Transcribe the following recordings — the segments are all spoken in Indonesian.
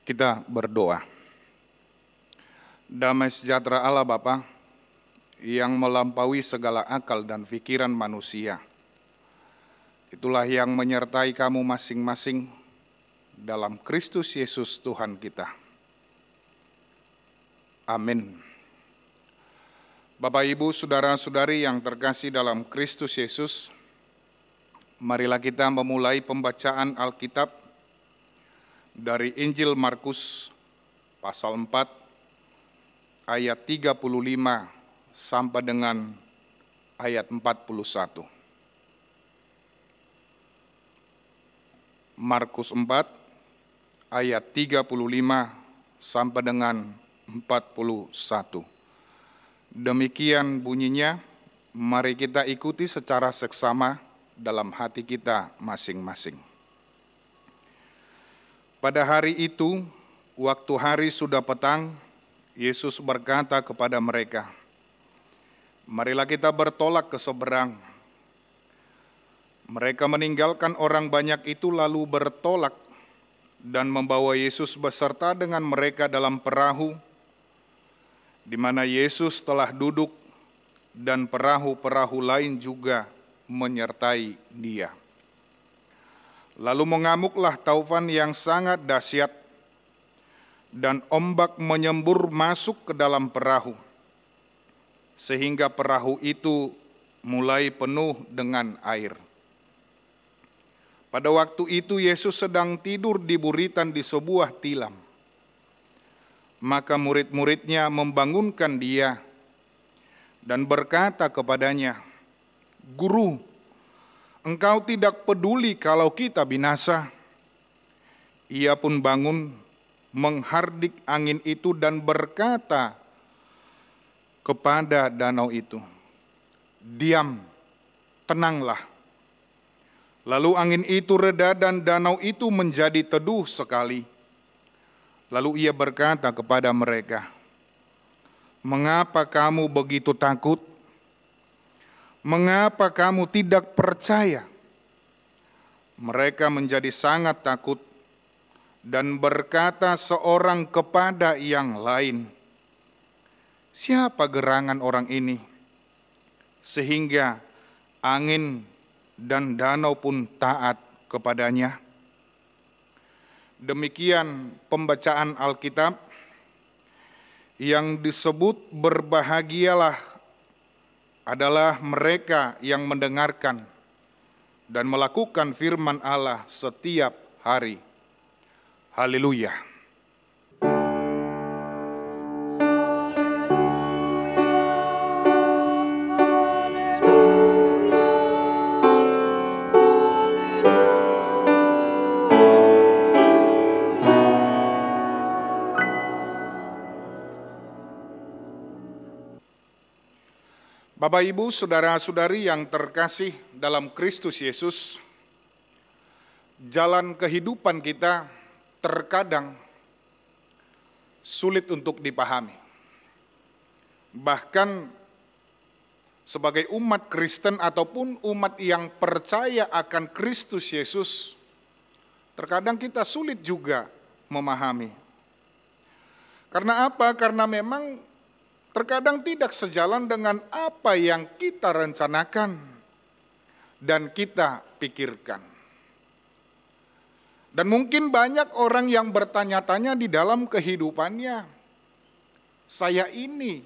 Kita berdoa. Damai sejahtera Allah Bapa yang melampaui segala akal dan pikiran manusia, itulah yang menyertai kamu masing-masing dalam Kristus Yesus Tuhan kita. Amin. Bapak, Ibu, Saudara-saudari yang terkasih dalam Kristus Yesus, marilah kita memulai pembacaan Alkitab dari Injil Markus pasal 4 ayat 35 sampai dengan ayat 41. Markus 4 ayat 35 sampai dengan 41. Demikian bunyinya, mari kita ikuti secara seksama dalam hati kita masing-masing. Pada hari itu, waktu hari sudah petang, Yesus berkata kepada mereka, "Marilah kita bertolak ke seberang." Mereka meninggalkan orang banyak itu lalu bertolak dan membawa Yesus beserta dengan mereka dalam perahu, di mana Yesus telah duduk dan perahu-perahu lain juga menyertai Dia. Lalu mengamuklah taufan yang sangat dahsyat, dan ombak menyembur masuk ke dalam perahu, sehingga perahu itu mulai penuh dengan air. Pada waktu itu Yesus sedang tidur di buritan di sebuah tilam. Maka murid-muridnya membangunkan Dia dan berkata kepadanya, "Guru, Engkau tidak peduli kalau kita binasa." Ia pun bangun, menghardik angin itu dan berkata kepada danau itu, "Diam, tenanglah." Lalu angin itu reda dan danau itu menjadi teduh sekali. Lalu ia berkata kepada mereka, "Mengapa kamu begitu takut? Mengapa kamu tidak percaya?" Mereka menjadi sangat takut dan berkata seorang kepada yang lain, "Siapa gerangan orang ini, sehingga angin dan danau pun taat kepadanya?" Demikian pembacaan Alkitab. Yang disebut berbahagialah adalah mereka yang mendengarkan dan melakukan firman Allah setiap hari. Haleluya. Bapak, Ibu, Saudara-saudari yang terkasih dalam Kristus Yesus, jalan kehidupan kita terkadang sulit untuk dipahami. Bahkan sebagai umat Kristen ataupun umat yang percaya akan Kristus Yesus, terkadang kita sulit juga memahami. Karena apa? Karena memang terkadang tidak sejalan dengan apa yang kita rencanakan dan kita pikirkan. Dan mungkin banyak orang yang bertanya-tanya di dalam kehidupannya, saya ini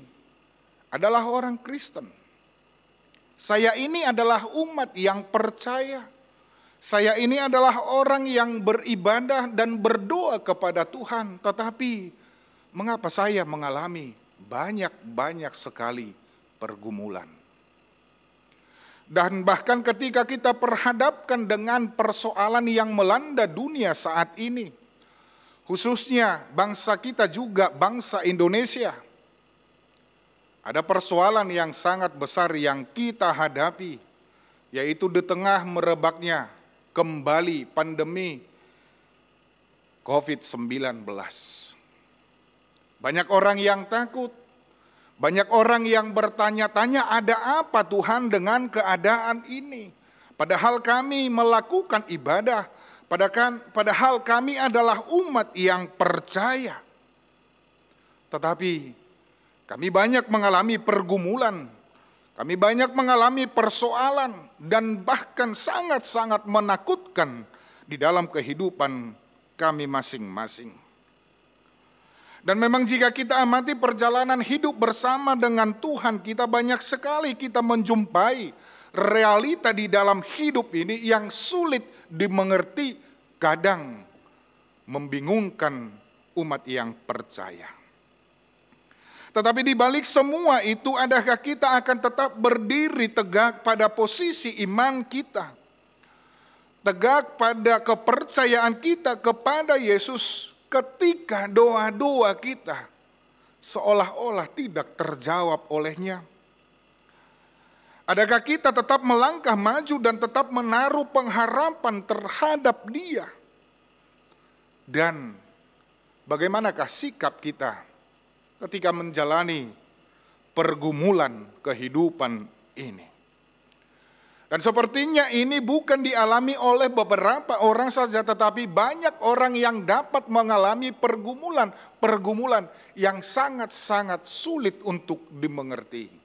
adalah orang Kristen. Saya ini adalah umat yang percaya. Saya ini adalah orang yang beribadah dan berdoa kepada Tuhan. Tetapi mengapa saya mengalami banyak sekali pergumulan? Dan bahkan ketika kita perhadapkan dengan persoalan yang melanda dunia saat ini, khususnya bangsa kita juga, bangsa Indonesia, ada persoalan yang sangat besar yang kita hadapi, yaitu di tengah merebaknya kembali pandemi COVID-19. Banyak orang yang takut, banyak orang yang bertanya-tanya, ada apa Tuhan dengan keadaan ini? Padahal kami melakukan ibadah, Padahal kami adalah umat yang percaya. Tetapi kami banyak mengalami pergumulan, kami banyak mengalami persoalan, dan bahkan sangat-sangat menakutkan di dalam kehidupan kami masing-masing. Dan memang jika kita amati perjalanan hidup bersama dengan Tuhan, kita banyak sekali kita menjumpai realita di dalam hidup ini yang sulit dimengerti, kadang membingungkan umat yang percaya. Tetapi di balik semua itu, adakah kita akan tetap berdiri tegak pada posisi iman kita, tegak pada kepercayaan kita kepada Yesus ketika doa-doa kita seolah-olah tidak terjawab olehnya? Adakah kita tetap melangkah maju dan tetap menaruh pengharapan terhadap Dia? Dan bagaimanakah sikap kita ketika menjalani pergumulan kehidupan ini? Dan sepertinya ini bukan dialami oleh beberapa orang saja, tetapi banyak orang yang dapat mengalami pergumulan yang sangat-sangat sulit untuk dimengerti.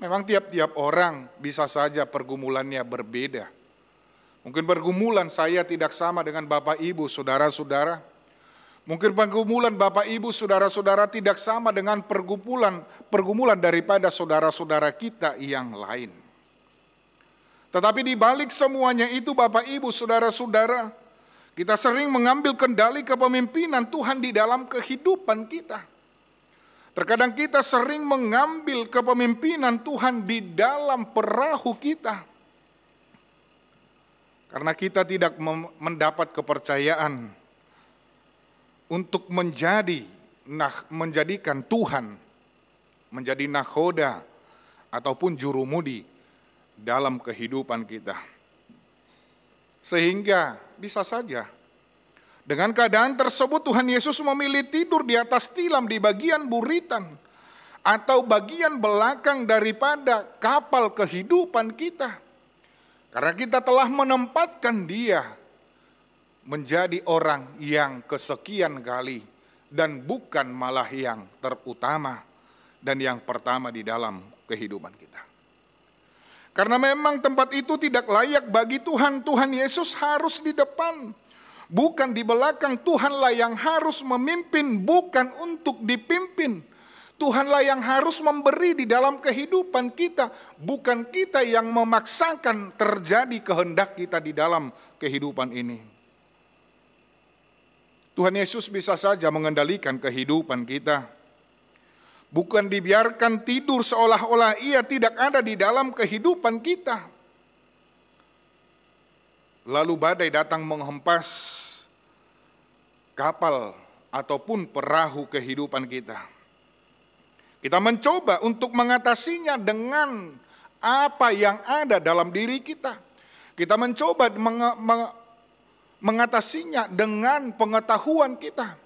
Memang tiap-tiap orang bisa saja pergumulannya berbeda. Mungkin pergumulan saya tidak sama dengan Bapak Ibu, saudara-saudara. Mungkin pergumulan Bapak Ibu, saudara-saudara tidak sama dengan pergumulan daripada saudara-saudara kita yang lain. Tetapi di balik semuanya itu, Bapak Ibu, saudara-saudara, kita sering mengambil kendali kepemimpinan Tuhan di dalam kehidupan kita. Terkadang kita sering mengambil kepemimpinan Tuhan di dalam perahu kita. Karena kita tidak mendapat kepercayaan untuk menjadikan Tuhan menjadi nakhoda ataupun jurumudi dalam kehidupan kita. Sehingga bisa saja dengan keadaan tersebut Tuhan Yesus memilih tidur di atas tilam di bagian buritan atau bagian belakang daripada kapal kehidupan kita. Karena kita telah menempatkan Dia menjadi orang yang kesekian kali dan bukan malah yang terutama dan yang pertama di dalam kehidupan kita. Karena memang tempat itu tidak layak bagi Tuhan, Tuhan Yesus harus di depan. Bukan di belakang, Tuhanlah yang harus memimpin, bukan untuk dipimpin. Tuhanlah yang harus memberi di dalam kehidupan kita, bukan kita yang memaksakan terjadi kehendak kita di dalam kehidupan ini. Tuhan Yesus bisa saja mengendalikan kehidupan kita. Bukan dibiarkan tidur seolah-olah Ia tidak ada di dalam kehidupan kita. Lalu badai datang menghempas kapal ataupun perahu kehidupan kita. Kita mencoba untuk mengatasinya dengan apa yang ada dalam diri kita. Kita mencoba mengatasinya dengan pengetahuan kita.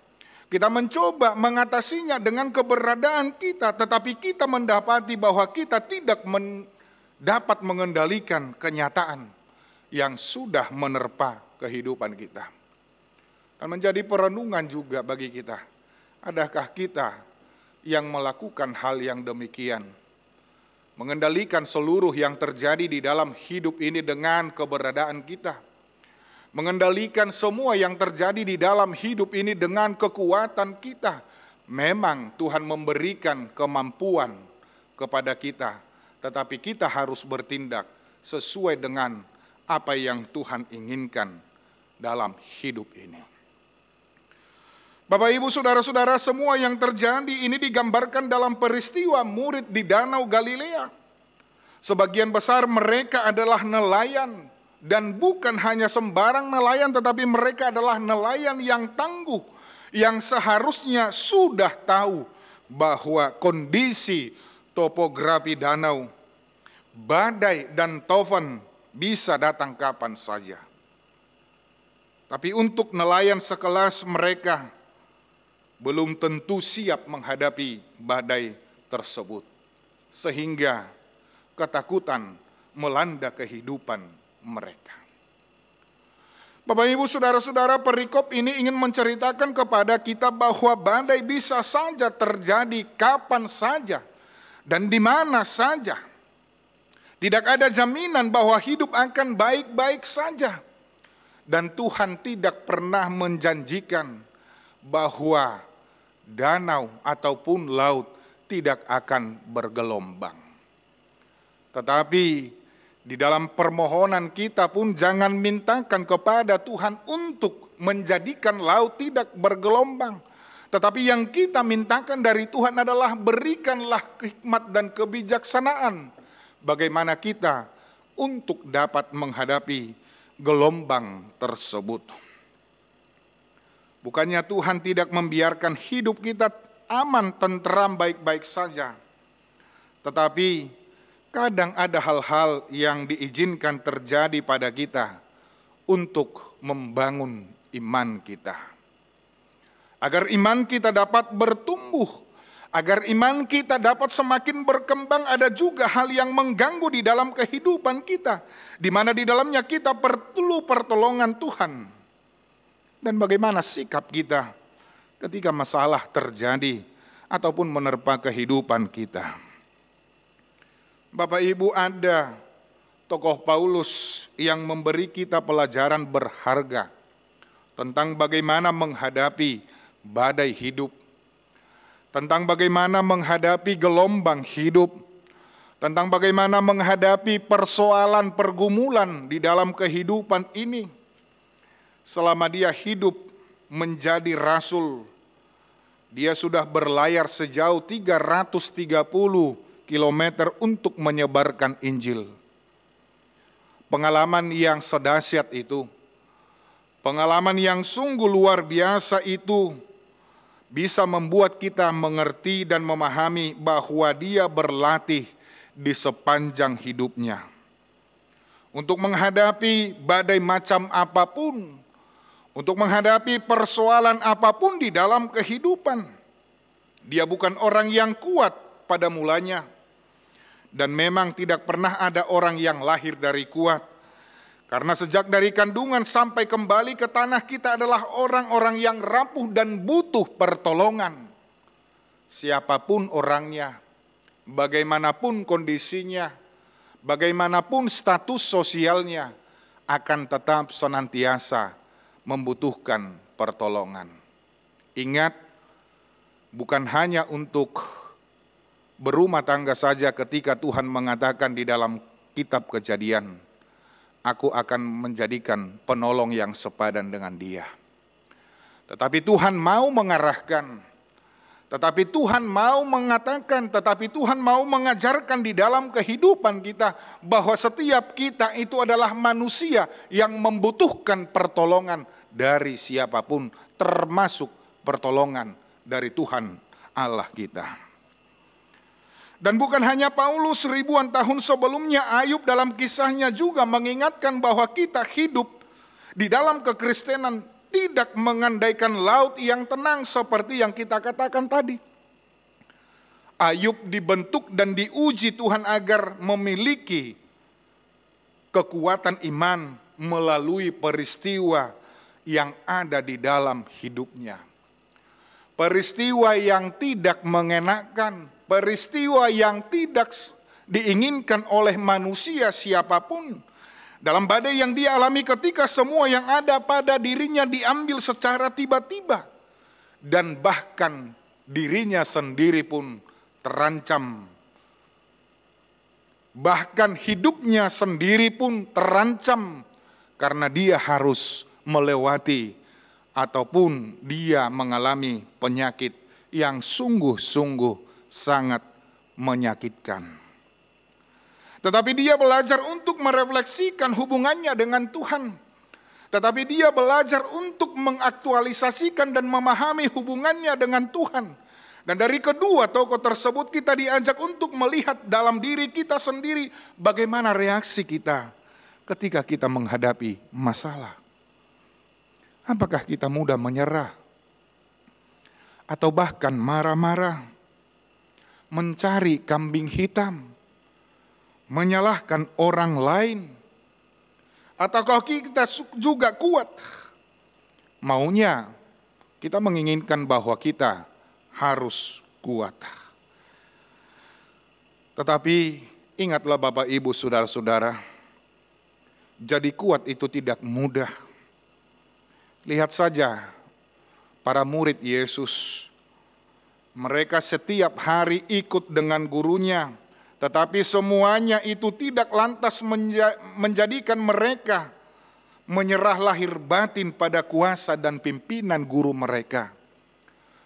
Kita mencoba mengatasinya dengan keberadaan kita, tetapi kita mendapati bahwa kita tidak dapat mengendalikan kenyataan yang sudah menerpa kehidupan kita. Dan menjadi perenungan juga bagi kita, adakah kita yang melakukan hal yang demikian? Mengendalikan seluruh yang terjadi di dalam hidup ini dengan keberadaan kita. Mengendalikan semua yang terjadi di dalam hidup ini dengan kekuatan kita. Memang Tuhan memberikan kemampuan kepada kita, tetapi kita harus bertindak sesuai dengan apa yang Tuhan inginkan dalam hidup ini. Bapak, Ibu, saudara-saudara, semua yang terjadi ini digambarkan dalam peristiwa murid di Danau Galilea. Sebagian besar mereka adalah nelayan. Dan bukan hanya sembarang nelayan, tetapi mereka adalah nelayan yang tangguh, yang seharusnya sudah tahu bahwa kondisi topografi danau, badai dan taufan bisa datang kapan saja. Tapi untuk nelayan sekelas mereka, belum tentu siap menghadapi badai tersebut. Sehingga ketakutan melanda kehidupan mereka. Bapak Ibu Saudara-saudara, perikop ini ingin menceritakan kepada kita bahwa badai bisa saja terjadi kapan saja dan di mana saja. Tidak ada jaminan bahwa hidup akan baik-baik saja. Dan Tuhan tidak pernah menjanjikan bahwa danau ataupun laut tidak akan bergelombang. Tetapi di dalam permohonan kita pun jangan mintakan kepada Tuhan untuk menjadikan laut tidak bergelombang. Tetapi yang kita mintakan dari Tuhan adalah berikanlah hikmat dan kebijaksanaan bagaimana kita untuk dapat menghadapi gelombang tersebut. Bukannya Tuhan tidak membiarkan hidup kita aman, tentram, baik-baik saja. Tetapi kadang ada hal-hal yang diizinkan terjadi pada kita untuk membangun iman kita. Agar iman kita dapat bertumbuh, agar iman kita dapat semakin berkembang, ada juga hal yang mengganggu di dalam kehidupan kita, di mana di dalamnya kita perlu pertolongan Tuhan. Dan bagaimana sikap kita ketika masalah terjadi ataupun menerpa kehidupan kita. Bapak Ibu, ada tokoh Paulus yang memberi kita pelajaran berharga tentang bagaimana menghadapi badai hidup, tentang bagaimana menghadapi gelombang hidup, tentang bagaimana menghadapi persoalan pergumulan di dalam kehidupan ini. Selama dia hidup menjadi rasul, dia sudah berlayar sejauh 330 km untuk menyebarkan Injil. Pengalaman yang sedahsyat itu, pengalaman yang sungguh luar biasa itu, bisa membuat kita mengerti dan memahami bahwa dia berlatih di sepanjang hidupnya untuk menghadapi badai macam apapun, untuk menghadapi persoalan apapun di dalam kehidupan. Dia bukan orang yang kuat pada mulanya, dan memang tidak pernah ada orang yang lahir dari kuat. Karena sejak dari kandungan sampai kembali ke tanah kita adalah orang-orang yang rapuh dan butuh pertolongan. Siapapun orangnya, bagaimanapun kondisinya, bagaimanapun status sosialnya, akan tetap senantiasa membutuhkan pertolongan. Ingat, bukan hanya untuk berumah tangga saja ketika Tuhan mengatakan di dalam kitab Kejadian, aku akan menjadikan penolong yang sepadan dengan dia. Tetapi Tuhan mau mengarahkan, tetapi Tuhan mau mengatakan, tetapi Tuhan mau mengajarkan di dalam kehidupan kita bahwa setiap kita itu adalah manusia yang membutuhkan pertolongan dari siapapun, termasuk pertolongan dari Tuhan Allah kita. Dan bukan hanya Paulus, ribuan tahun sebelumnya Ayub dalam kisahnya juga mengingatkan bahwa kita hidup di dalam kekristenan tidak mengandaikan laut yang tenang seperti yang kita katakan tadi. Ayub dibentuk dan diuji Tuhan agar memiliki kekuatan iman melalui peristiwa yang ada di dalam hidupnya. Peristiwa yang tidak mengenakan, peristiwa yang tidak diinginkan oleh manusia siapapun. Dalam badai yang dia alami ketika semua yang ada pada dirinya diambil secara tiba-tiba. Dan bahkan dirinya sendiri pun terancam. Bahkan hidupnya sendiri pun terancam karena dia harus melewati ataupun dia mengalami penyakit yang sungguh-sungguh sangat menyakitkan. Tetapi dia belajar untuk merefleksikan hubungannya dengan Tuhan. Tetapi dia belajar untuk mengaktualisasikan dan memahami hubungannya dengan Tuhan. Dan dari kedua tokoh tersebut kita diajak untuk melihat dalam diri kita sendiri bagaimana reaksi kita ketika kita menghadapi masalah. Apakah kita mudah menyerah? Atau bahkan marah-marah? Mencari kambing hitam? Menyalahkan orang lain? Ataukah kita juga kuat? Maunya kita menginginkan bahwa kita harus kuat. Tetapi ingatlah Bapak Ibu Saudara-saudara, jadi kuat itu tidak mudah. Lihat saja para murid Yesus. Mereka setiap hari ikut dengan gurunya, tetapi semuanya itu tidak lantas menjadikan mereka menyerah lahir batin pada kuasa dan pimpinan guru mereka.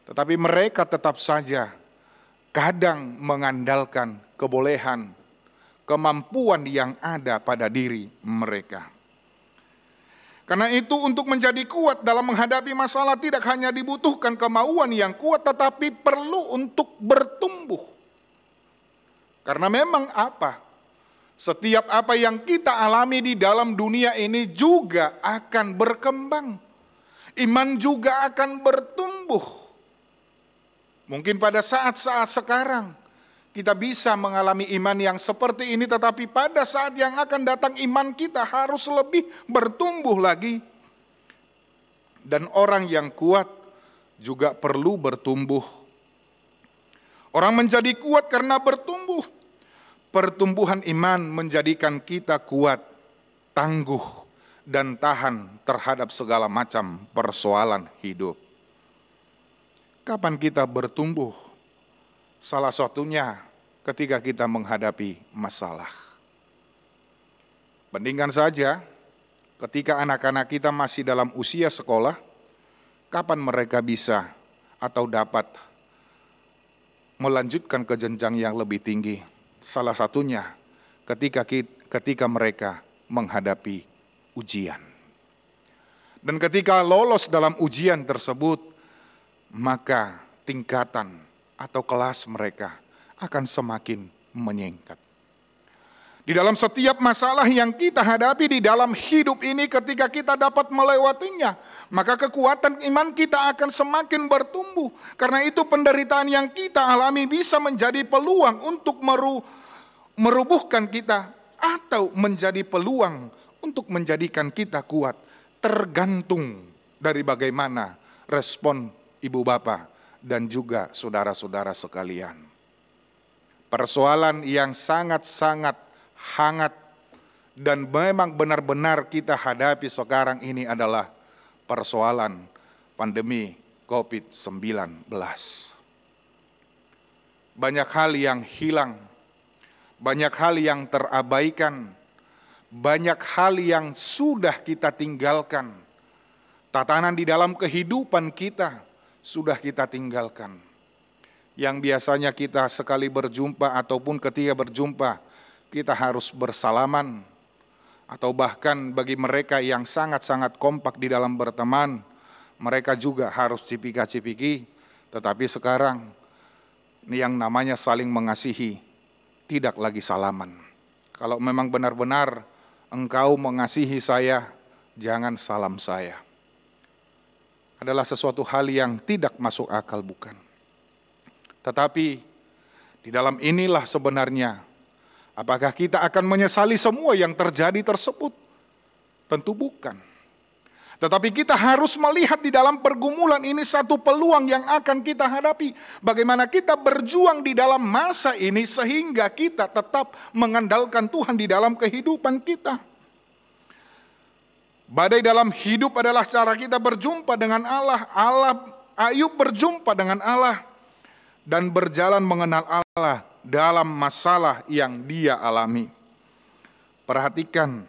Tetapi mereka tetap saja kadang mengandalkan kebolehan, kemampuan yang ada pada diri mereka. Karena itu untuk menjadi kuat dalam menghadapi masalah tidak hanya dibutuhkan kemauan yang kuat, tetapi perlu untuk bertumbuh. Karena memang setiap apa yang kita alami di dalam dunia ini juga akan berkembang. Iman juga akan bertumbuh. Mungkin pada saat-saat sekarang kita bisa mengalami iman yang seperti ini, tetapi pada saat yang akan datang iman kita harus lebih bertumbuh lagi. Dan orang yang kuat juga perlu bertumbuh. Orang menjadi kuat karena bertumbuh. Pertumbuhan iman menjadikan kita kuat, tangguh, dan tahan terhadap segala macam persoalan hidup. Kapan kita bertumbuh? Salah satunya ketika kita menghadapi masalah. Bandingkan saja ketika anak-anak kita masih dalam usia sekolah, kapan mereka bisa atau dapat melanjutkan ke jenjang yang lebih tinggi? Salah satunya ketika mereka menghadapi ujian. Dan ketika lolos dalam ujian tersebut, maka tingkatan atau kelas mereka akan semakin meningkat. Di dalam setiap masalah yang kita hadapi di dalam hidup ini, ketika kita dapat melewatinya, maka kekuatan iman kita akan semakin bertumbuh. Karena itu penderitaan yang kita alami bisa menjadi peluang untuk merubuhkan kita, atau menjadi peluang untuk menjadikan kita kuat, tergantung dari bagaimana respon ibu bapa dan juga saudara-saudara sekalian. Persoalan yang sangat-sangat hangat dan memang benar-benar kita hadapi sekarang ini adalah persoalan pandemi COVID-19. Banyak hal yang hilang, banyak hal yang terabaikan, banyak hal yang sudah kita tinggalkan. Tatanan di dalam kehidupan kita sudah kita tinggalkan. Yang biasanya kita sekali berjumpa ataupun ketika berjumpa kita harus bersalaman, atau bahkan bagi mereka yang sangat-sangat kompak di dalam berteman, mereka juga harus cipika-cipiki. Tetapi sekarang yang namanya saling mengasihi tidak lagi salaman. Kalau memang benar-benar engkau mengasihi saya, jangan salam saya. Adalah sesuatu hal yang tidak masuk akal, bukan? Tetapi di dalam inilah sebenarnya, apakah kita akan menyesali semua yang terjadi tersebut? Tentu bukan. Tetapi kita harus melihat di dalam pergumulan ini satu peluang yang akan kita hadapi. Bagaimana kita berjuang di dalam masa ini sehingga kita tetap mengandalkan Tuhan di dalam kehidupan kita. Badai dalam hidup adalah cara kita berjumpa dengan Allah. Ayub berjumpa dengan Allah dan berjalan mengenal Allah dalam masalah yang dia alami. Perhatikan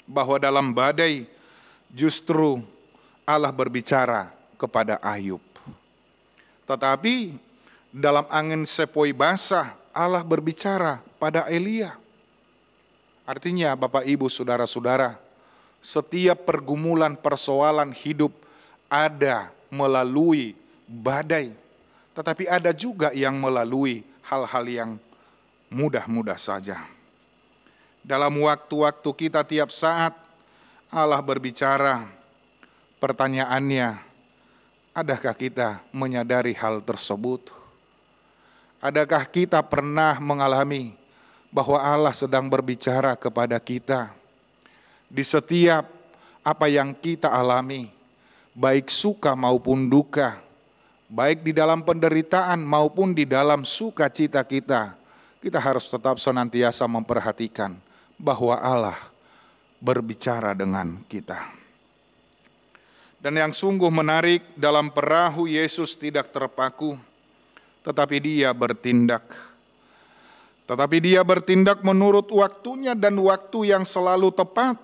bahwa dalam badai justru Allah berbicara kepada Ayub. Tetapi dalam angin sepoi basah Allah berbicara pada Elia. Artinya Bapak Ibu Saudara-saudara, setiap pergumulan persoalan hidup ada melalui badai, tetapi ada juga yang melalui hal-hal yang mudah-mudah saja. Dalam waktu-waktu kita tiap saat Allah berbicara. Pertanyaannya, adakah kita menyadari hal tersebut? Adakah kita pernah mengalami bahwa Allah sedang berbicara kepada kita? di setiap apa yang kita alami, baik suka maupun duka, baik di dalam penderitaan maupun di dalam sukacita kita, kita harus tetap senantiasa memperhatikan bahwa Allah berbicara dengan kita. Dan yang sungguh menarik, dalam perahu Yesus tidak terpaku, tetapi dia bertindak. Tetapi dia bertindak menurut waktunya dan waktu yang selalu tepat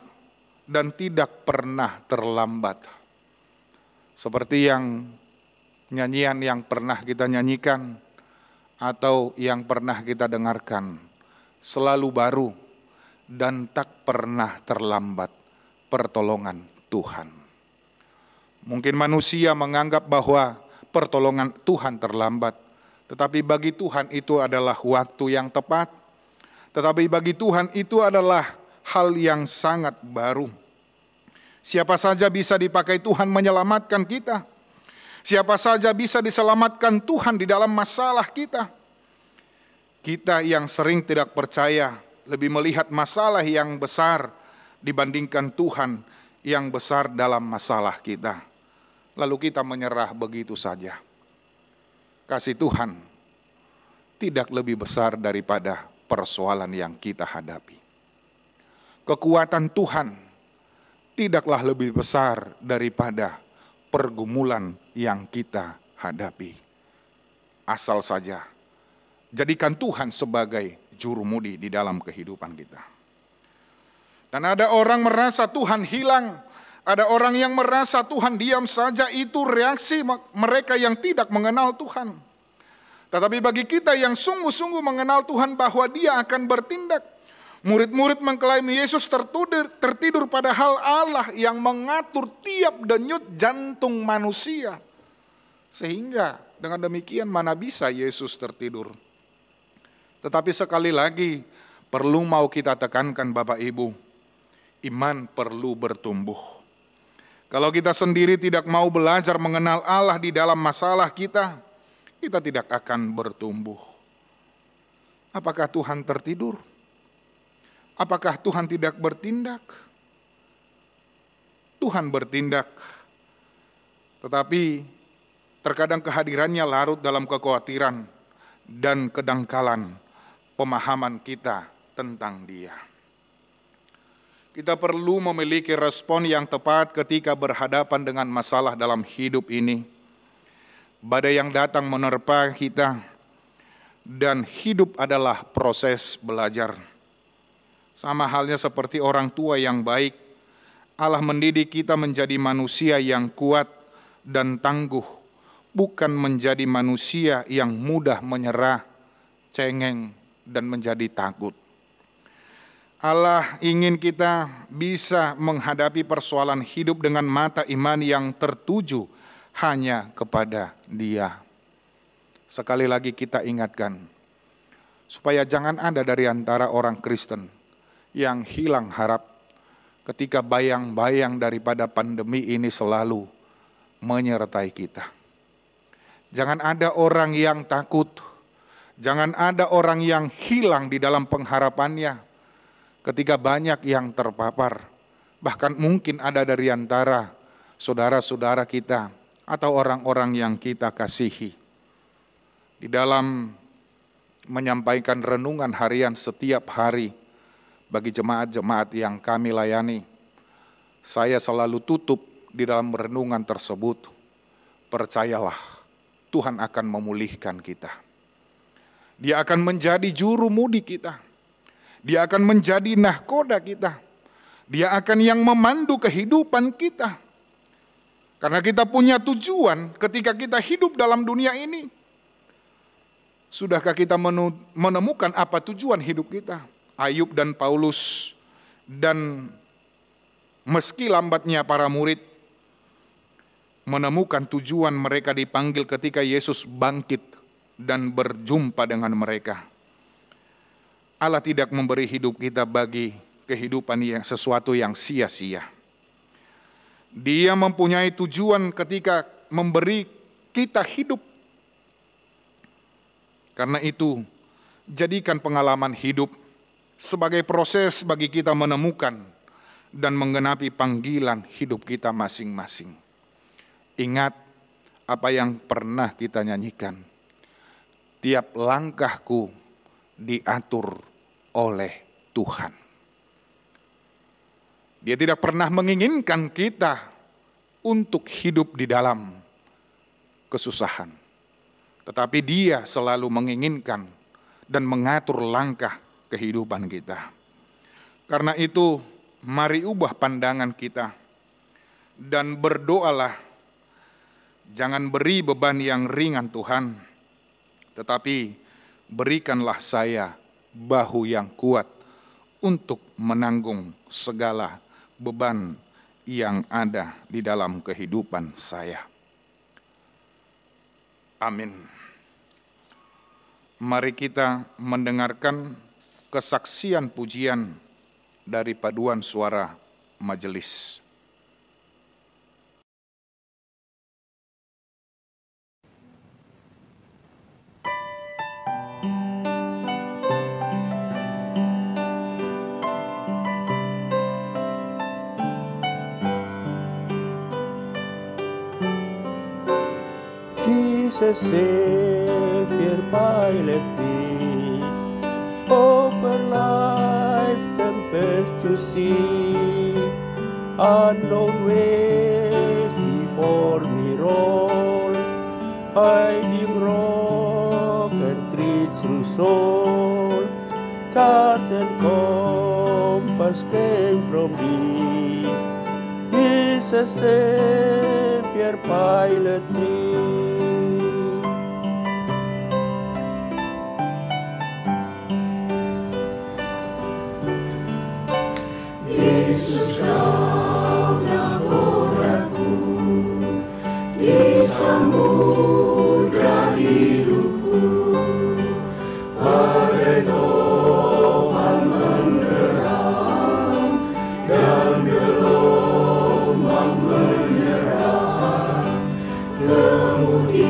dan tidak pernah terlambat. Seperti yang nyanyian yang pernah kita nyanyikan atau yang pernah kita dengarkan, selalu baru dan tak pernah terlambat pertolongan Tuhan. Mungkin manusia menganggap bahwa pertolongan Tuhan terlambat, tetapi bagi Tuhan itu adalah waktu yang tepat. Tetapi bagi Tuhan itu adalah hal yang sangat baru. Siapa saja bisa dipakai Tuhan menyelamatkan kita. Siapa saja bisa diselamatkan Tuhan di dalam masalah kita. Kita yang sering tidak percaya, lebih melihat masalah yang besar dibandingkan Tuhan yang besar dalam masalah kita. Lalu kita menyerah begitu saja. Kasih Tuhan tidak lebih besar daripada persoalan yang kita hadapi. Kekuatan Tuhan tidaklah lebih besar daripada pergumulan yang kita hadapi. Asal saja jadikan Tuhan sebagai jurumudi di dalam kehidupan kita. Dan ada orang merasa Tuhan hilang. Ada orang yang merasa Tuhan diam saja, itu reaksi mereka yang tidak mengenal Tuhan. Tetapi bagi kita yang sungguh-sungguh mengenal Tuhan bahwa Dia akan bertindak. Murid-murid mengklaim Yesus tertidur padahal Allah yang mengatur tiap denyut jantung manusia. Sehingga dengan demikian mana bisa Yesus tertidur. Tetapi sekali lagi perlu mau kita tekankan Bapak Ibu, iman perlu bertumbuh. Kalau kita sendiri tidak mau belajar mengenal Allah di dalam masalah kita, kita tidak akan bertumbuh. Apakah Tuhan tertidur? Apakah Tuhan tidak bertindak? Tuhan bertindak, tetapi terkadang kehadirannya larut dalam kekhawatiran dan kedangkalan pemahaman kita tentang Dia. Kita perlu memiliki respon yang tepat ketika berhadapan dengan masalah dalam hidup ini. Badai yang datang menerpa kita, dan hidup adalah proses belajar. Sama halnya seperti orang tua yang baik, Allah mendidik kita menjadi manusia yang kuat dan tangguh, bukan menjadi manusia yang mudah menyerah, cengeng, dan menjadi takut. Allah ingin kita bisa menghadapi persoalan hidup dengan mata iman yang tertuju hanya kepada Dia. Sekali lagi kita ingatkan, supaya jangan ada dari antara orang Kristen yang hilang harap ketika bayang-bayang daripada pandemi ini selalu menyertai kita. Jangan ada orang yang takut, jangan ada orang yang hilang di dalam pengharapannya. Ketika banyak yang terpapar, bahkan mungkin ada dari antara saudara-saudara kita atau orang-orang yang kita kasihi. Di dalam menyampaikan renungan harian setiap hari bagi jemaat-jemaat yang kami layani, saya selalu tutup di dalam renungan tersebut, percayalah Tuhan akan memulihkan kita. Dia akan menjadi jurumudi kita. Dia akan menjadi nahkoda kita. Dia akan yang memandu kehidupan kita. Karena kita punya tujuan ketika kita hidup dalam dunia ini. Sudahkah kita menemukan apa tujuan hidup kita? Ayub dan Paulus, dan meski lambatnya para murid menemukan tujuan mereka dipanggil ketika Yesus bangkit dan berjumpa dengan mereka. Allah tidak memberi hidup kita bagi kehidupan yang sesuatu yang sia-sia. Dia mempunyai tujuan ketika memberi kita hidup. Karena itu, jadikan pengalaman hidup sebagai proses bagi kita menemukan dan menggenapi panggilan hidup kita masing-masing. Ingat apa yang pernah kita nyanyikan. Tiap langkahku diatur oleh Tuhan. Dia tidak pernah menginginkan kita untuk hidup di dalam kesusahan. Tetapi Dia selalu menginginkan dan mengatur langkah kehidupan kita. Karena itu, mari ubah pandangan kita dan berdoalah. Jangan beri beban yang ringan Tuhan, tetapi berikanlah saya bahu yang kuat untuk menanggung segala beban yang ada di dalam kehidupan saya. Amin. Mari kita mendengarkan kesaksian pujian dari paduan suara majelis. Jesus, Savior, pilot me over life tempest to see. Unknown ways before me roll, hiding rock and trees through soul. Chart and compass came from thee. Jesus, Savior, pilot me. Yesus, Kau nakodaku di samudra hidupku, badai topan mengerang dan gelombang menyerang, kemudikan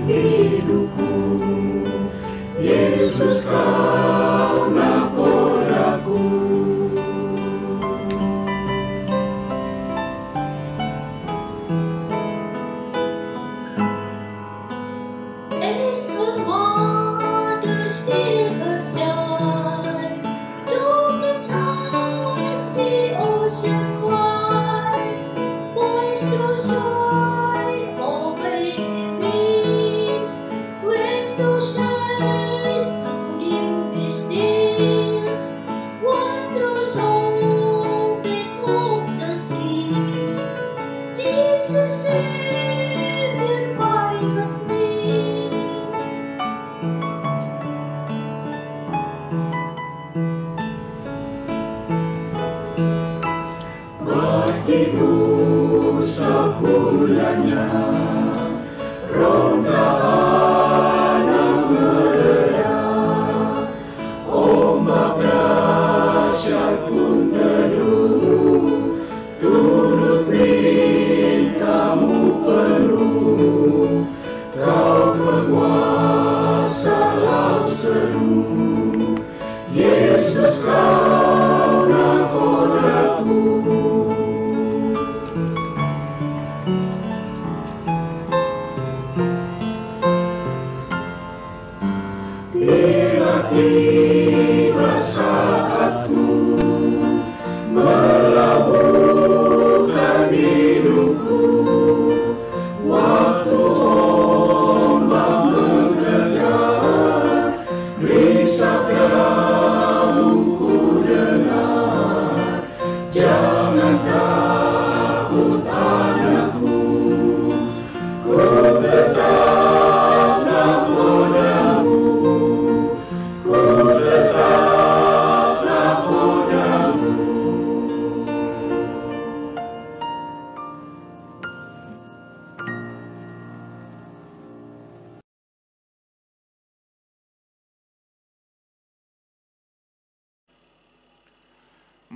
hidupku. Yesus, Kau nakodaku.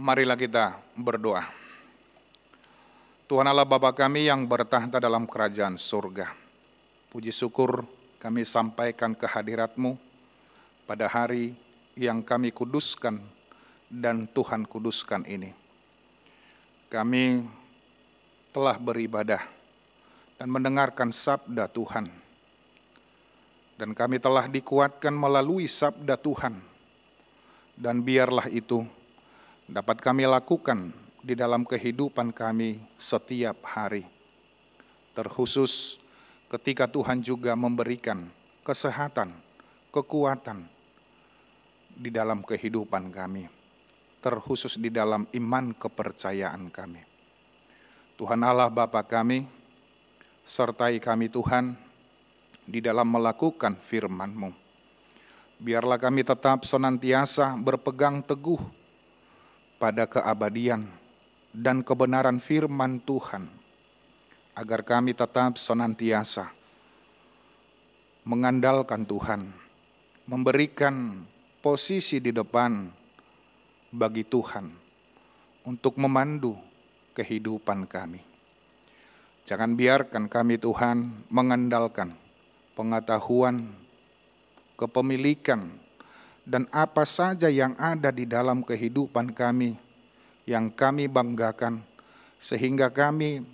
Marilah kita berdoa. Tuhan Allah Bapa kami yang bertahta dalam kerajaan surga, puji syukur kami sampaikan ke hadirat-Mu pada hari yang kami kuduskan dan Tuhan kuduskan ini. Kami telah beribadah dan mendengarkan sabda Tuhan. Dan kami telah dikuatkan melalui sabda Tuhan. Dan biarlah itu dapat kami lakukan di dalam kehidupan kami setiap hari. Terkhusus ketika Tuhan juga memberikan kesehatan, kekuatan di dalam kehidupan kami. Terkhusus di dalam iman kepercayaan kami. Tuhan Allah Bapa kami, sertai kami Tuhan di dalam melakukan firman-Mu. Biarlah kami tetap senantiasa berpegang teguh pada keabadian dan kebenaran firman Tuhan, agar kami tetap senantiasa mengandalkan Tuhan, memberikan posisi di depan bagi Tuhan untuk memandu kehidupan kami. Jangan biarkan kami Tuhan mengandalkan pengetahuan, kepemilikan, dan apa saja yang ada di dalam kehidupan kami yang kami banggakan, sehingga kami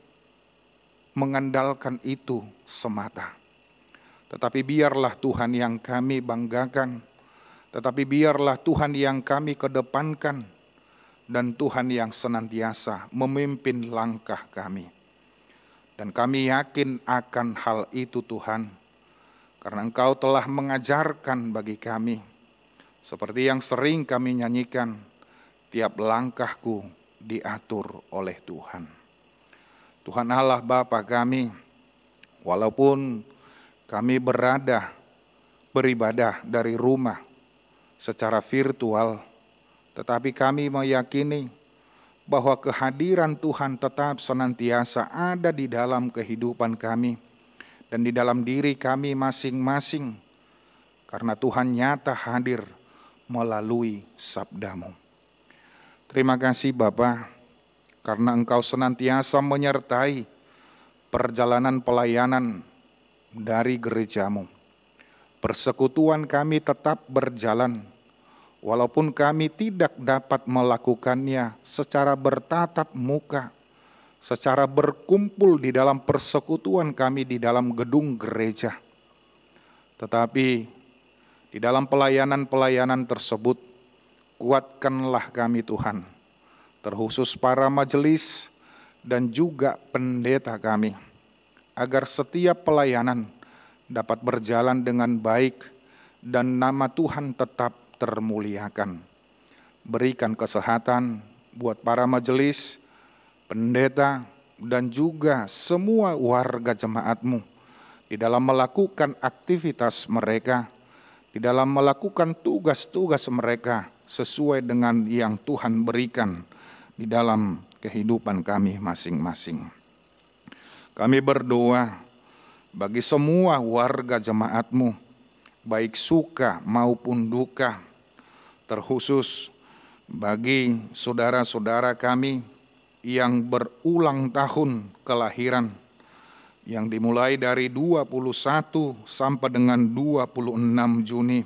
mengandalkan itu semata. Tetapi biarlah Tuhan yang kami banggakan, tetapi biarlah Tuhan yang kami kedepankan, dan Tuhan yang senantiasa memimpin langkah kami. Dan kami yakin akan hal itu Tuhan, karena Engkau telah mengajarkan bagi kami, seperti yang sering kami nyanyikan, tiap langkahku diatur oleh Tuhan. Tuhan Allah Bapa kami, walaupun kami beribadah dari rumah secara virtual, tetapi kami meyakini bahwa kehadiran Tuhan tetap senantiasa ada di dalam kehidupan kami dan di dalam diri kami masing-masing, karena Tuhan nyata hadir melalui sabda-Mu. Terima kasih Bapa, karena Engkau senantiasa menyertai perjalanan pelayanan dari gereja-Mu. Persekutuan kami tetap berjalan, walaupun kami tidak dapat melakukannya secara bertatap muka, secara berkumpul di dalam persekutuan kami di dalam gedung gereja. Tetapi di dalam pelayanan-pelayanan tersebut, kuatkanlah kami Tuhan, terkhusus para majelis dan juga pendeta kami, agar setiap pelayanan dapat berjalan dengan baik dan nama Tuhan tetap termuliakan. Berikan kesehatan buat para majelis, pendeta, dan juga semua warga jemaat-Mu di dalam melakukan aktivitas mereka, di dalam melakukan tugas-tugas mereka sesuai dengan yang Tuhan berikan di dalam kehidupan kami masing-masing. Kami berdoa bagi semua warga jemaat-Mu, baik suka maupun duka, terkhusus bagi saudara-saudara kami yang berulang tahun kelahiran, yang dimulai dari 21 sampai dengan 26 Juni.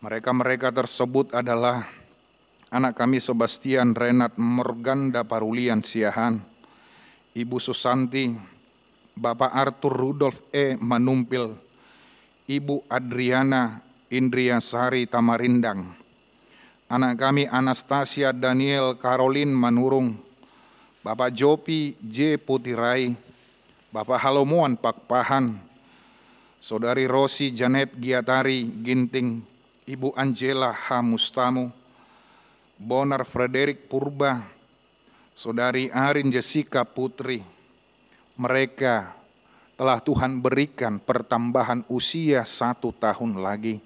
Mereka tersebut adalah anak kami Sebastian Renat Morganda Parulian Siahan, Ibu Susanti, Bapak Arthur Rudolf Manumpil, Ibu Adriana Indriasari Tamarindang, anak kami Anastasia Daniel Caroline Manurung, Bapak Jopi J. Putirai, Bapak Halomuan Pakpahan, Saudari Rosi Janet Giatari Ginting, Ibu Angela H. Mustamu, Bonar Frederick Purba, Saudari Arin Jessica Putri. Mereka telah Tuhan berikan pertambahan usia 1 tahun lagi.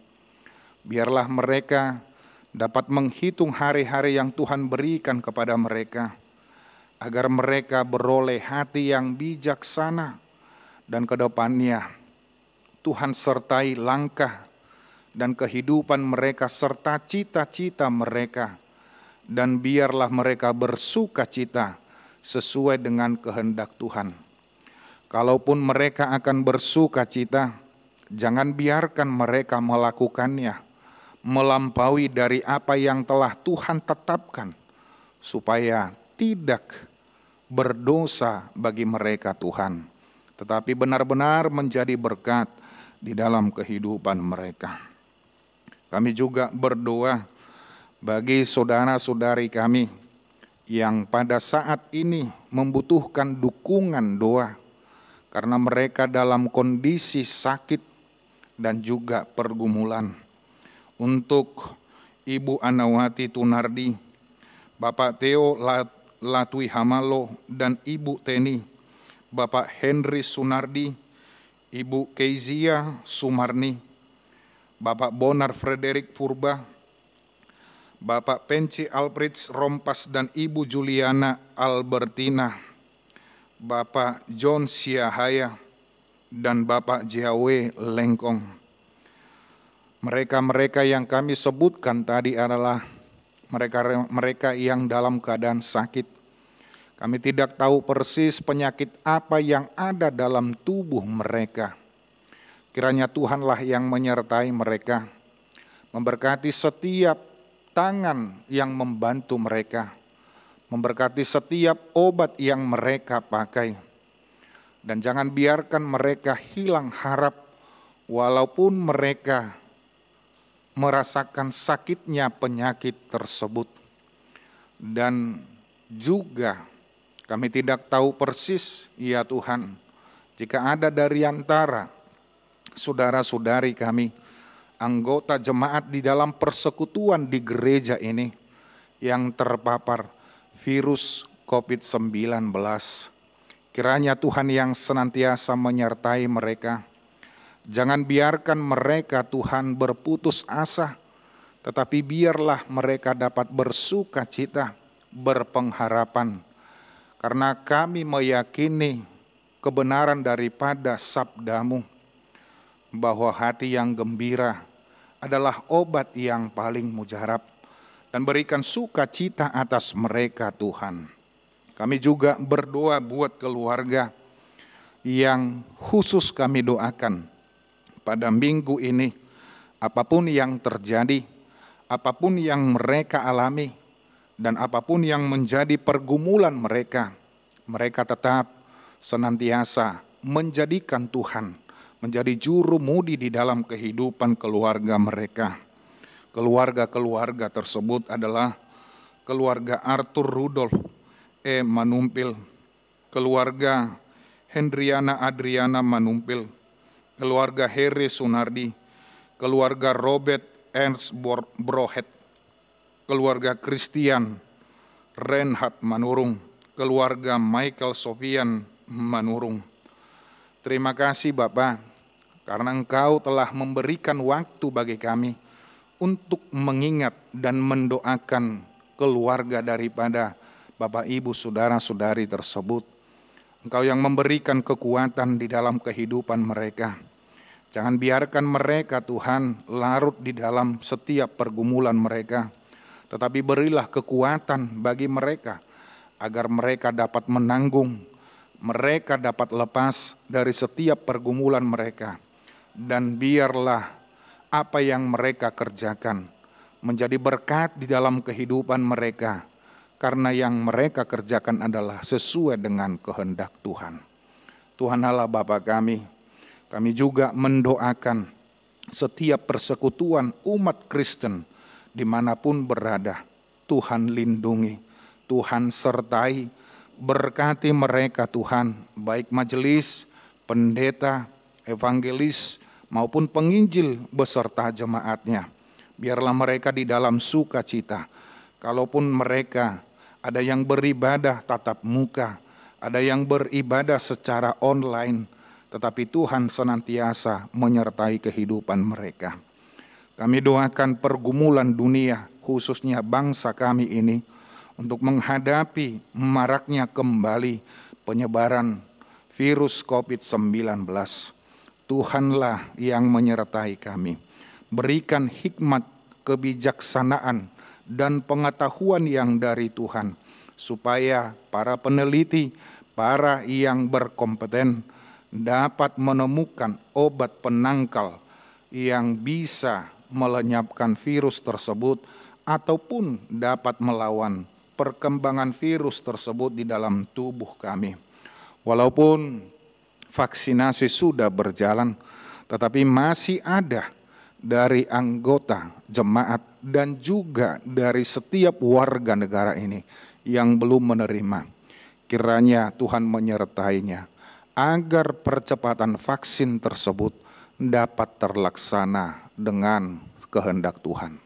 Biarlah mereka dapat menghitung hari-hari yang Tuhan berikan kepada mereka, agar mereka beroleh hati yang bijaksana, dan ke depannya Tuhan sertai langkah dan kehidupan mereka serta cita-cita mereka, dan biarlah mereka bersuka cita sesuai dengan kehendak Tuhan. Kalaupun mereka akan bersuka cita, jangan biarkan mereka melakukannya melampaui dari apa yang telah Tuhan tetapkan, supaya tidak berdosa bagi mereka Tuhan, tetapi benar-benar menjadi berkat di dalam kehidupan mereka. Kami juga berdoa bagi saudara-saudari kami yang pada saat ini membutuhkan dukungan doa, karena mereka dalam kondisi sakit dan juga pergumulan. Untuk Ibu Anawati Tunardi, Bapak Theo Latwi Hamalo, dan Ibu Teni, Bapak Henry Sunardi, Ibu Keizia Sumarni, Bapak Bonar Frederick Purba, Bapak Penci Alfreds Rompas dan Ibu Juliana Albertina, Bapak John Siahaya, dan Bapak Jawe Lengkong. Mereka-mereka yang kami sebutkan tadi adalah mereka yang dalam keadaan sakit. Kami tidak tahu persis penyakit apa yang ada dalam tubuh mereka. Kiranya Tuhanlah yang menyertai mereka, memberkati setiap tangan yang membantu mereka, memberkati setiap obat yang mereka pakai. Dan jangan biarkan mereka hilang harap walaupun mereka merasakan sakitnya penyakit tersebut. Dan juga kami tidak tahu persis, ya Tuhan, jika ada dari antara saudara-saudari kami, anggota jemaat di dalam persekutuan di gereja ini yang terpapar virus COVID-19, kiranya Tuhan yang senantiasa menyertai mereka. Jangan biarkan mereka Tuhan berputus asa, tetapi biarlah mereka dapat bersuka cita, berpengharapan. Karena kami meyakini kebenaran daripada sabda-Mu, bahwa hati yang gembira adalah obat yang paling mujarab, dan berikan sukacita atas mereka Tuhan. Kami juga berdoa buat keluarga yang khusus kami doakan pada minggu ini. Apapun yang terjadi, apapun yang mereka alami, dan apapun yang menjadi pergumulan mereka, mereka tetap senantiasa menjadikan Tuhan menjadi juru mudi di dalam kehidupan keluarga mereka. Keluarga-keluarga tersebut adalah keluarga Arthur Rudolf Manumpil, keluarga Hendriana Adriana Manumpil, keluarga Heri Sunardi, keluarga Robert Ernst Brohet, keluarga Christian Reinhard Manurung, keluarga Michael Sofian Manurung. Terima kasih Bapak, karena Engkau telah memberikan waktu bagi kami untuk mengingat dan mendoakan keluarga daripada Bapak Ibu saudara-saudari tersebut. Engkau yang memberikan kekuatan di dalam kehidupan mereka. Jangan biarkan mereka Tuhan larut di dalam setiap pergumulan mereka, tetapi berilah kekuatan bagi mereka agar mereka dapat menanggung, mereka dapat lepas dari setiap pergumulan mereka, dan biarlah apa yang mereka kerjakan menjadi berkat di dalam kehidupan mereka, karena yang mereka kerjakan adalah sesuai dengan kehendak Tuhan. Tuhan Allah Bapa kami juga mendoakan setiap persekutuan umat Kristen dimanapun berada. Tuhan lindungi, Tuhan sertai, berkati mereka Tuhan, baik majelis, pendeta, evangelis, maupun penginjil beserta jemaatnya. Biarlah mereka di dalam sukacita. Kalaupun mereka ada yang beribadah tatap muka, ada yang beribadah secara online, tetapi Tuhan senantiasa menyertai kehidupan mereka. Kami doakan pergumulan dunia, khususnya bangsa kami ini, untuk menghadapi maraknya kembali penyebaran virus COVID-19. Tuhanlah yang menyertai kami. Berikan hikmat, kebijaksanaan, dan pengetahuan yang dari Tuhan, supaya para peneliti, para yang berkompeten dapat menemukan obat penangkal yang bisa melenyapkan virus tersebut ataupun dapat melawan perkembangan virus tersebut di dalam tubuh kami. Walaupun vaksinasi sudah berjalan, tetapi masih ada dari anggota jemaat dan juga dari setiap warga negara ini yang belum menerima. Kiranya Tuhan menyertainya agar percepatan vaksin tersebut dapat terlaksana dengan kehendak Tuhan.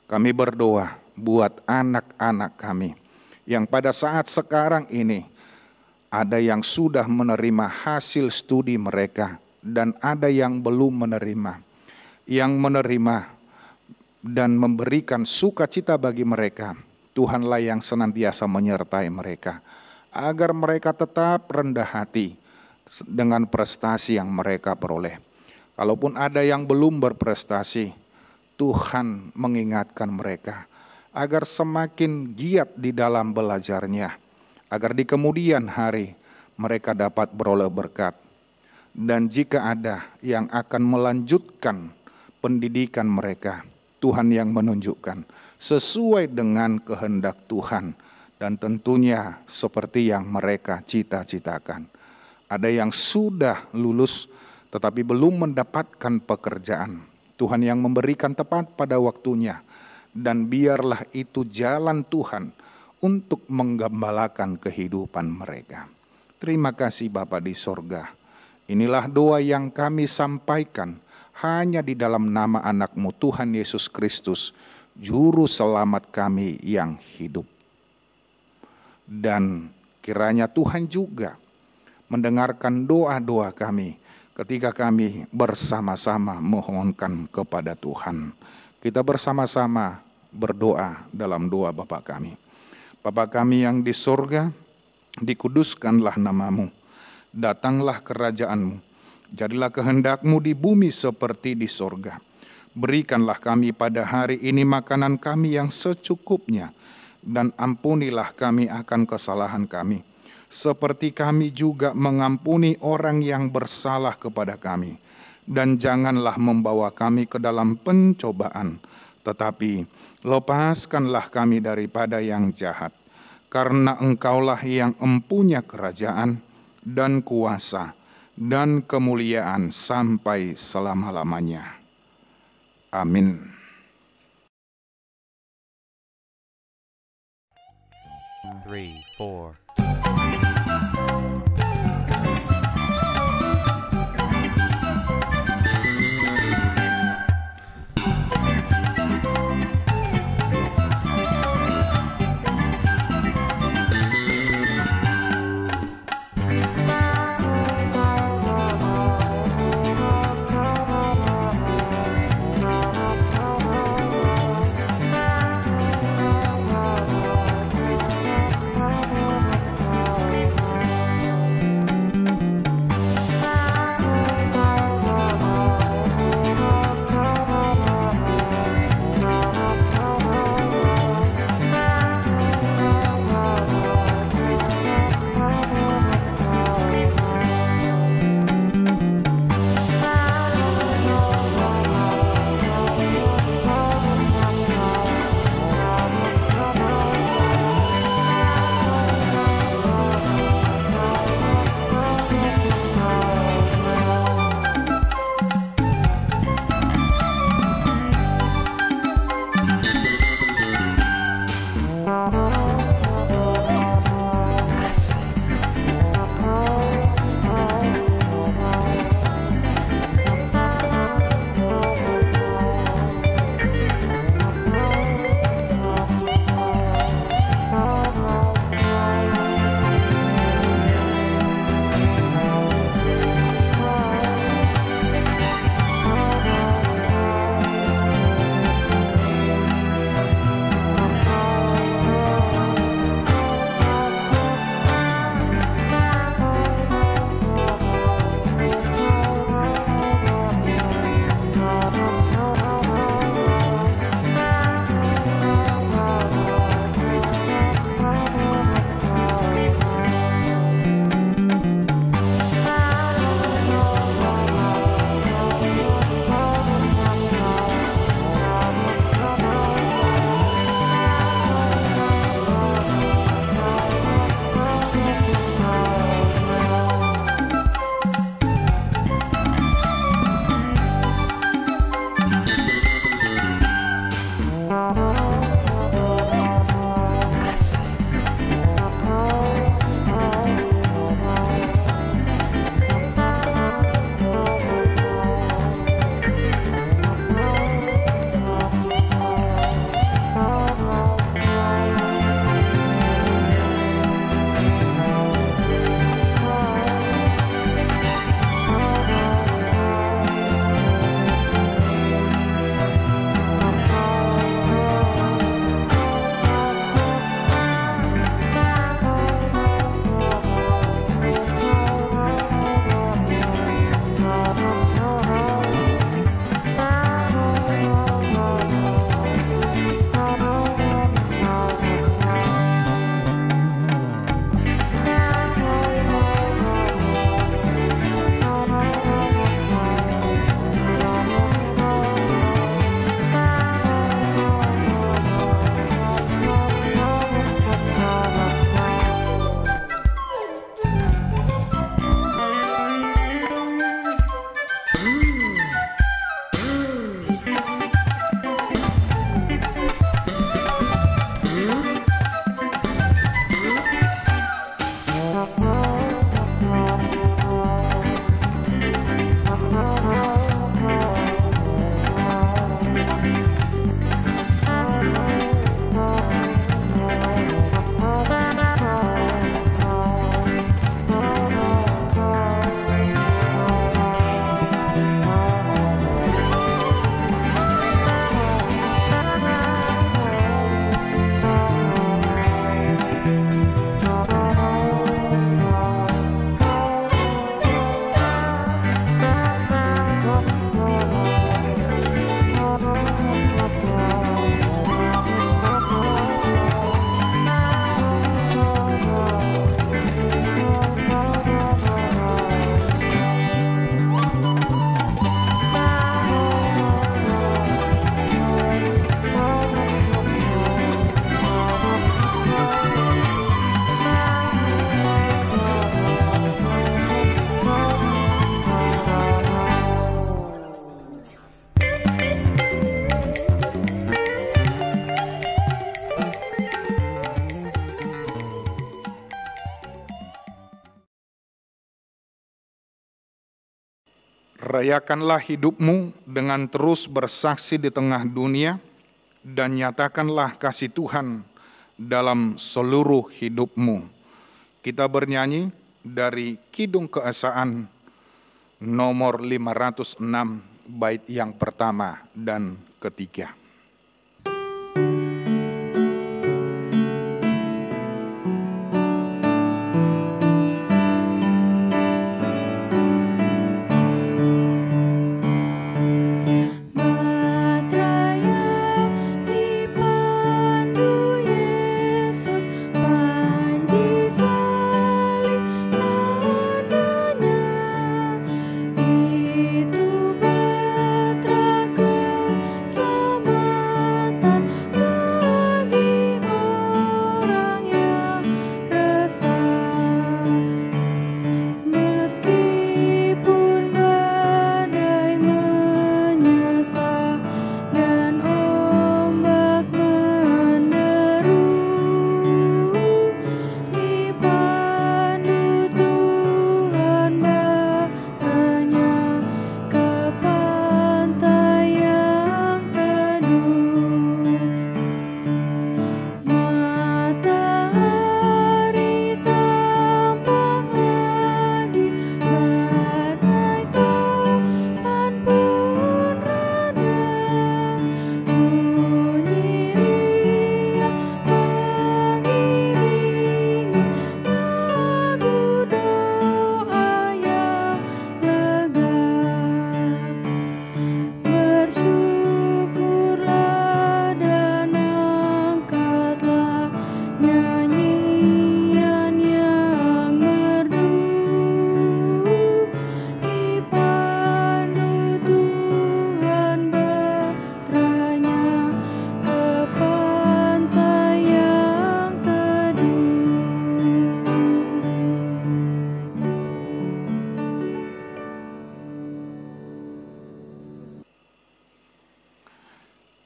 Kami berdoa buat anak-anak kami yang pada saat sekarang ini ada yang sudah menerima hasil studi mereka dan ada yang belum menerima. Yang menerima dan memberikan sukacita bagi mereka, Tuhanlah yang senantiasa menyertai mereka, agar mereka tetap rendah hati dengan prestasi yang mereka peroleh. Kalaupun ada yang belum berprestasi, Tuhan mengingatkan mereka agar semakin giat di dalam belajarnya, agar di kemudian hari mereka dapat beroleh berkat. Dan jika ada yang akan melanjutkan pendidikan mereka, Tuhan yang menunjukkan sesuai dengan kehendak Tuhan dan tentunya seperti yang mereka cita-citakan. Ada yang sudah lulus tetapi belum mendapatkan pekerjaan. Tuhan yang memberikan tepat pada waktunya, dan biarlah itu jalan Tuhan untuk menggembalakan kehidupan mereka. Terima kasih Bapa di sorga. Inilah doa yang kami sampaikan hanya di dalam nama anak-Mu Tuhan Yesus Kristus, Juru Selamat kami yang hidup. Dan kiranya Tuhan juga mendengarkan doa-doa kami ketika kami bersama-sama mohonkan kepada Tuhan. Kita bersama-sama berdoa dalam doa Bapa kami. Bapa kami yang di sorga, dikuduskanlah nama-Mu, datanglah kerajaan-Mu. Jadilah kehendak-Mu di bumi seperti di sorga. Berikanlah kami pada hari ini makanan kami yang secukupnya, dan ampunilah kami akan kesalahan kami, seperti kami juga mengampuni orang yang bersalah kepada kami. Dan janganlah membawa kami ke dalam pencobaan, tetapi lepaskanlah kami daripada yang jahat. Karena Engkaulah yang empunya kerajaan dan kuasa dan kemuliaan sampai selama-lamanya. Amin. Three, four. Rayakanlah hidupmu dengan terus bersaksi di tengah dunia, dan nyatakanlah kasih Tuhan dalam seluruh hidupmu. Kita bernyanyi dari Kidung Keesaan nomor 506, bait yang pertama dan ketiga.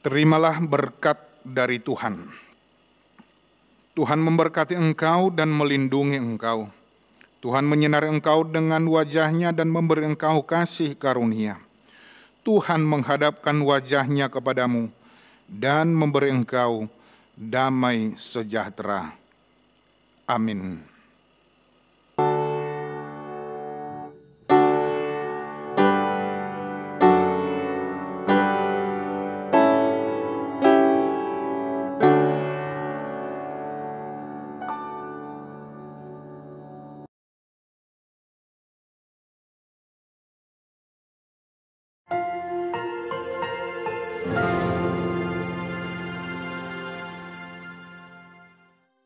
Terimalah berkat dari Tuhan. Tuhan memberkati engkau dan melindungi engkau. Tuhan menyinari engkau dengan wajah-Nya dan memberi engkau kasih karunia. Tuhan menghadapkan wajah-Nya kepadamu dan memberi engkau damai sejahtera. Amin.